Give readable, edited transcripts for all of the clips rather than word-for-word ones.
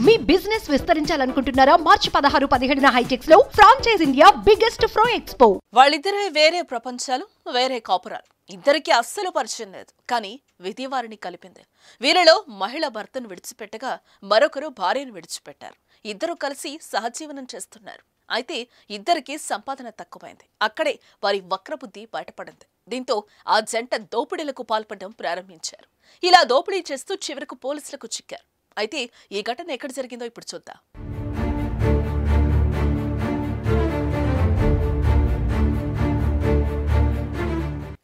మీ business విస్తరించాలనుకుంటున్నారా? మార్చి 16, 17న హైటెక్స్ లో franchise India biggest ఫ్రో expo. వాళ్ళిద్దరే వేరే ప్రపంచాలు, వేరే కాపురాలు. ఇద్దరికి అస్సలు పరిచయం లేదు, కానీ విధి వారిని కలిపింది. వీరిలో మహిళ భర్తను విడిచిపెట్టగా మరొకరు భార్యను విడిచిపెట్టారు. ఇద్దరు కలిసి సహజీవనం చేస్తున్నారు. అయితే ఇద్దరికి సంపాదన తక్కువైంది. అక్కడే వారి వక్రబుద్ధి బయటపడింది. దీంతో ఆ జంట దోపిడీలకు పాల్పడడం ప్రారంభించారు. ఇలా దోపిడీ చేస్తూ చివరకు పోలీసులకు చిక్కారు. అయితే ఈ ఘటన ఎక్కడ జరిగిందో ఇప్పుడు చూద్దాం.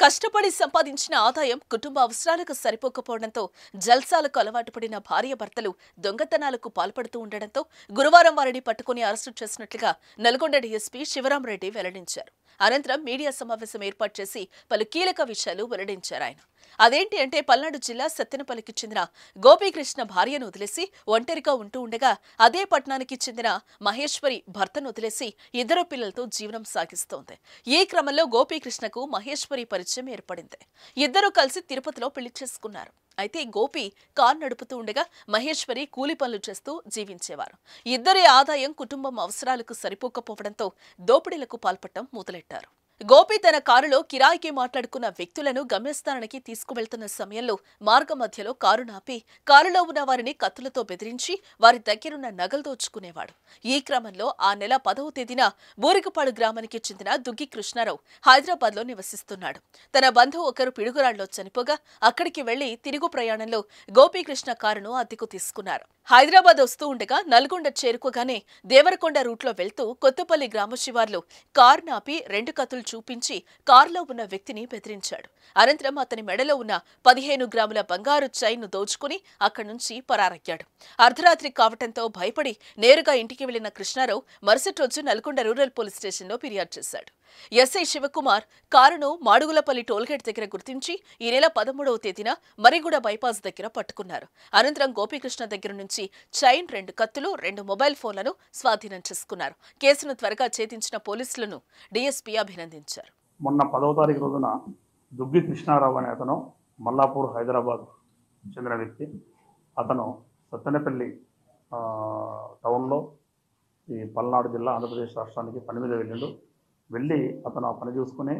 కష్టపడి సంపాదించిన ఆదాయం కుటుంబ అవసరాలకు సరిపోకపోవడంతో జల్సాలకు అలవాటు పడిన భార్య భర్తలు దొంగతనాలకు పాల్పడుతూ ఉండడంతో గురువారం వారిని పట్టుకుని అరెస్టు చేసినట్లుగా నల్గొండ డీఎస్పీ శివరామరెడ్డి వెల్లడించారు. అనంతరం మీడియా సమావేశం ఏర్పాటు చేసి పలు కీలక విషయాలు వెల్లడించారు ఆయన. అదేంటి అంటే, పల్నాడు జిల్లా సత్తెనపల్లికి చెందిన గోపీకృష్ణ భార్యను వదిలేసి ఒంటరిగా ఉంటూ ఉండగా అదే పట్టణానికి చెందిన మహేశ్వరి భర్తను వదిలేసి ఇద్దరు పిల్లలతో జీవనం సాగిస్తోంది. ఈ క్రమంలో గోపీకృష్ణకు మహేశ్వరి పరిచయం ఏర్పడింది. ఇద్దరూ కలిసి తిరుపతిలో పెళ్లి చేసుకున్నారు. అయితే గోపి కారు నడుపుతూ ఉండగా మహేశ్వరి కూలి పనులు చేస్తూ జీవించేవారు. ఇద్దరి ఆదాయం కుటుంబం అవసరాలకు సరిపోకపోవడంతో దోపిడీలకు పాల్పడటం మొదలెట్టారు. గోపి తన కారులో కిరాయికి మాట్లాడుకున్న వ్యక్తులను గమ్యస్థానానికి తీసుకువెళ్తున్న సమయంలో మార్గ మధ్యలో కారు నాపి కారులో ఉన్న వారిని కత్తులతో బెదిరించి వారి దగ్గరున్న నగలు దోచుకునేవాడు. ఈ క్రమంలో ఆ నెల 10వ తేదీన బూరికపాడు గ్రామానికి చెందిన దుగ్గి కృష్ణారావు హైదరాబాద్లో నివసిస్తున్నాడు. తన బంధువు ఒకరు పిడుగురాళ్లో చనిపోగా అక్కడికి వెళ్లి తిరుగు ప్రయాణంలో గోపీకృష్ణ కారును అద్దెకు తీసుకున్నారు. హైదరాబాద్ వస్తూ ఉండగా నల్గొండ చేరుకోగానే దేవరకొండ రూట్లో వెళ్తూ కొత్తపల్లి గ్రామ శివార్లో కారు నాపి 2 కత్తులు చూపించి కారులో ఉన్న వ్యక్తిని బెదిరించాడు. అనంతరం అతని మెడలో ఉన్న 15 గ్రాముల బంగారు చైన్ను దోచుకుని అక్కడి నుంచి పరారయ్యాడు. అర్ధరాత్రి కావటంతో భయపడి నేరుగా ఇంటికి వెళ్లిన కృష్ణారావు మరుసటి రోజు నల్గొండ రూరల్ పోలీస్ స్టేషన్లో ఫిర్యాదు చేశాడు. ఎస్ఐ శివకుమార్ కారును మాడుగులపల్లి టోల్గేట్ దగ్గర గుర్తించి ఈ నెల 13వ తేదీన మరిగూడ బైపాస్ దగ్గర పట్టుకున్నారు. అనంతరం గోపీకృష్ణ దగ్గర నుంచి చైన్, 2 కత్తులు, 2 మొబైల్ ఫోన్లను స్వాధీనం చేసుకున్నారు. కేసును త్వరగా ఛేదించిన పోలీసులను డీఎస్పీ అభినందించారు. మొన్న 10వ తారీఖు రోజున దుగ్గి కృష్ణారావు అనే అతను మల్లాపూర్ హైదరాబాద్ చెందిన వ్యక్తి. అతను సత్తెనపల్లి టౌన్లో ఈ పల్నాడు జిల్లా ఆంధ్రప్రదేశ్ రాష్ట్రానికి పని మీద వెళ్ళి అతను ఆ పని చూసుకుని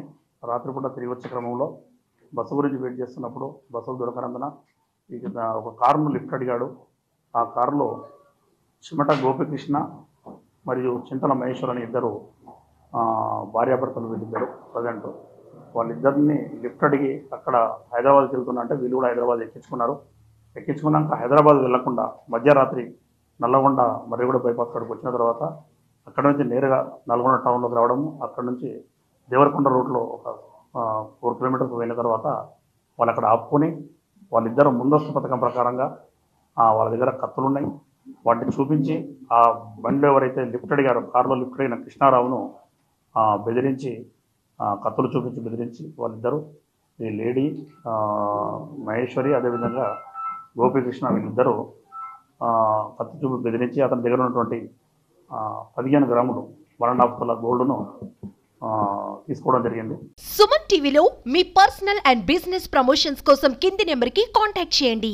రాత్రిపూట తిరిగి వచ్చే క్రమంలో బస్సు గురించి వెయిట్ చేస్తున్నప్పుడు బస్సులు దొరకనందున ఒక కారును లిఫ్ట్ అడిగాడు. ఆ కారులో చిమట గోపీకృష్ణ మరియు చింతల మహేశ్వర్ అని ఇద్దరు భార్యాభర్తలు వీళ్ళిద్దరు ప్రజెంట్. వాళ్ళిద్దరిని లిఫ్ట్ అడిగి అక్కడ హైదరాబాద్కి వెళ్తున్నా అంటే వీళ్ళు కూడా హైదరాబాద్ ఎక్కించుకున్నాక హైదరాబాద్ వెళ్లకుండా మధ్యరాత్రి నల్లగొండ మర్రిగూడ బైపాస్ కాడికి వచ్చిన తర్వాత అక్కడ నుంచి నేరుగా నల్గొండ టౌన్లోకి రావడం, అక్కడ నుంచి దేవరకొండ రూట్లో ఒక 4 కిలోమీటర్స్ పోయిన తర్వాత వాళ్ళు అక్కడ ఆపుకొని వాళ్ళిద్దరు ముందస్తు పథకం ప్రకారంగా వాళ్ళ దగ్గర కత్తులు ఉన్నాయి, వాటిని చూపించి ఆ బండిలో ఎవరైతే లిఫ్ట్ అడిగారో కారులో లిఫ్ట్ అడిగిన కృష్ణారావును బెదిరించి కత్తులు చూపించి బెదిరించి వాళ్ళిద్దరూ ఈ లేడీ మహేశ్వరి అదేవిధంగా గోపీకృష్ణ వీళ్ళిద్దరూ కత్తి చూపి బెదిరించి అతని దగ్గర ఉన్నటువంటి 15 గ్రాములు 1.5 తుల గోల్డ్ను తీసుకోవడం జరిగింది. సుమన్ టీవీలో మీ పర్సనల్ అండ్ బిజినెస్ ప్రమోషన్స్ కోసం కింది నెంబర్కి కాంటాక్ట్ చేయండి.